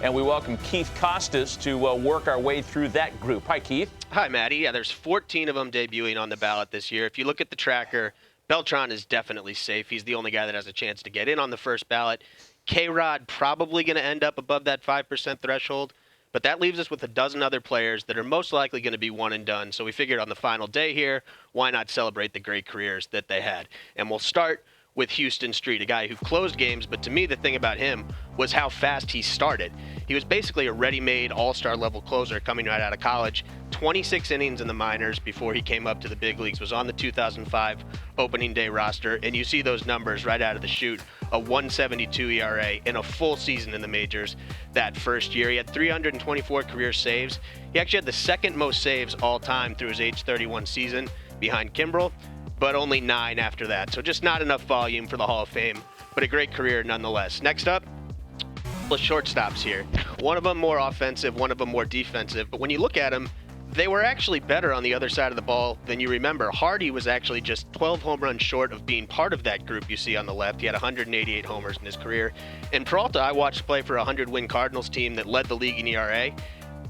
And we welcome Keith Costas to work our way through that group. Hi, Keith. Hi, Maddie. Yeah, there's 14 of them debuting on the ballot this year. If you look at the tracker, Beltran is definitely safe. He's the only guy that has a chance to get in on the first ballot. K-Rod probably going to end up above that 5% threshold, but that leaves us with a dozen other players that are most likely going to be one and done. So we figured on the final day here, why not celebrate the great careers that they had? And we'll start with Houston Street, a guy who closed games, but to me the thing about him was how fast he started. He was basically a ready-made all-star level closer coming right out of college. 26 innings in the minors before he came up to the big leagues, was on the 2005 opening day roster, and you see those numbers right out of the chute. A 1.72 ERA in a full season in the majors that first year. He had 324 career saves. He actually had the second most saves all time through his age 31 season behind Kimbrel, but only 9 after that. So just not enough volume for the Hall of Fame, but a great career nonetheless. Next up, the shortstops here. One of them more offensive, one of them more defensive, but when you look at them, they were actually better on the other side of the ball than you remember. Hardy was actually just 12 home runs short of being part of that group you see on the left. He had 188 homers in his career. And Peralta, I watched play for a 100-win Cardinals team that led the league in ERA.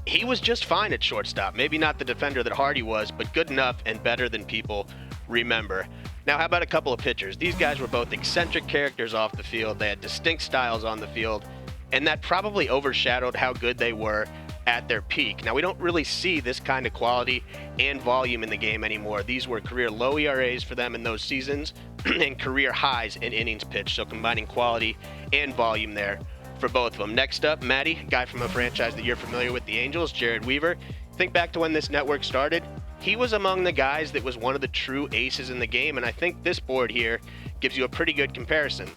He was just fine at shortstop. Maybe not the defender that Hardy was, but good enough and better than people remember. Now, how about a couple of pitchers? These guys were both eccentric characters off the field. They had distinct styles on the field, and that probably overshadowed how good they were at their peak. Now, we don't really see this kind of quality and volume in the game anymore. These were career low ERAs for them in those seasons and career highs in innings pitched, so combining quality and volume there for both of them. Next up, Matty, a guy from a franchise that you're familiar with, the Angels, Jared Weaver. Think back to when this network started. He was among the guys that was one of the true aces in the game, and I think this board here gives you a pretty good comparison.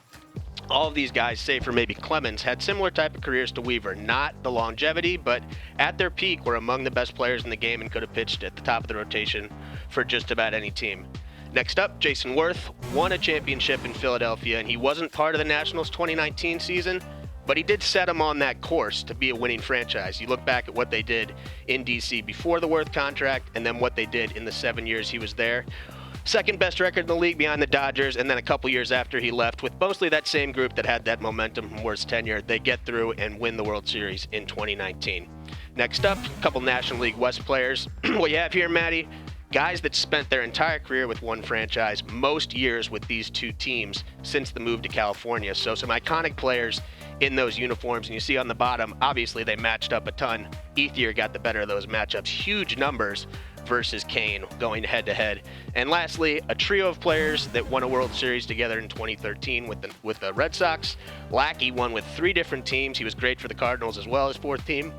All of these guys, save for maybe Clemens, had similar type of careers to Weaver. Not the longevity, but at their peak were among the best players in the game and could have pitched at the top of the rotation for just about any team. Next up, Jason Worth won a championship in Philadelphia, and he wasn't part of the Nationals 2019 season, but he did set them on that course to be a winning franchise. You look back at what they did in D.C. before the Worth contract and then what they did in the 7 years he was there. Second best record in the league behind the Dodgers, and then a couple years after he left, with mostly that same group that had that momentum from Worth's tenure, they get through and win the World Series in 2019. Next up, a couple National League West players. What you have here, Matty, guys that spent their entire career with one franchise, most years with these two teams since the move to California. So some iconic players in those uniforms, and you see on the bottom, obviously they matched up a ton. Ethier got the better of those matchups. Huge numbers versus Kane going head-to-head. And lastly, a trio of players that won a World Series together in 2013 with the Red Sox. Lackey won with 3 different teams. He was great for the Cardinals as well as 4th team.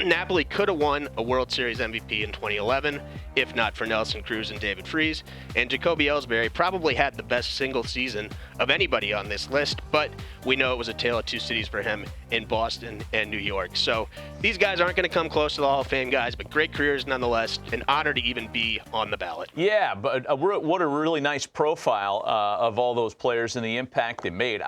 Napoli could have won a World Series MVP in 2011, if not for Nelson Cruz and David Freese. And Jacoby Ellsbury probably had the best single season of anybody on this list, but we know it was a tale of two cities for him in Boston and New York. So these guys aren't going to come close to the Hall of Fame guys, but great careers nonetheless. An honor to even be on the ballot. Yeah, but what a really nice profile of all those players and the impact they made.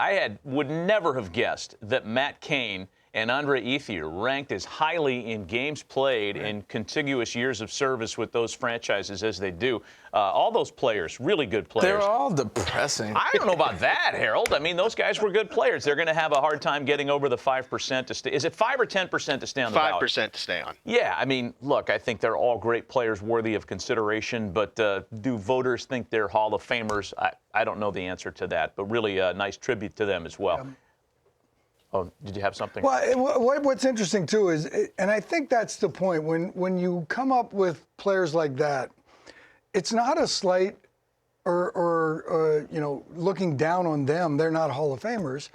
Would never have guessed that Matt Cain and Andre Ethier ranked as highly in games played in contiguous years of service with those franchises as they do. All those players, really good players. They're all depressing. I don't know about that, Harold. I mean, those guys were good players. They're going to have a hard time getting over the 5% to stay. Is it 5 or 10% to stay on the ballot? 5% to stay on. Yeah, I mean, look, I think they're all great players worthy of consideration, but do voters think they're Hall of Famers? I don't know the answer to that, but really a nice tribute to them as well. Oh, did you have something? Well, what's interesting, too, is, and I think that's the point, when you come up with players like that, it's not a slight or looking down on them. They're not Hall of Famers.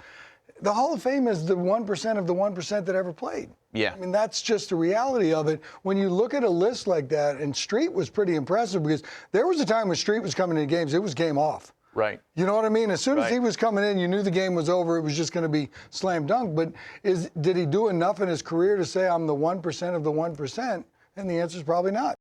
The Hall of Fame is the 1% of the 1% that ever played. Yeah. I mean, that's just the reality of it. When you look at a list like that, and Street was pretty impressive because there was a time when Street was coming into games, it was game off. Right. You know what I mean? As soon as he was coming in, you knew the game was over. It was just going to be slam dunk. But did he do enough in his career to say, I'm the 1% of the 1%? And the answer is probably not.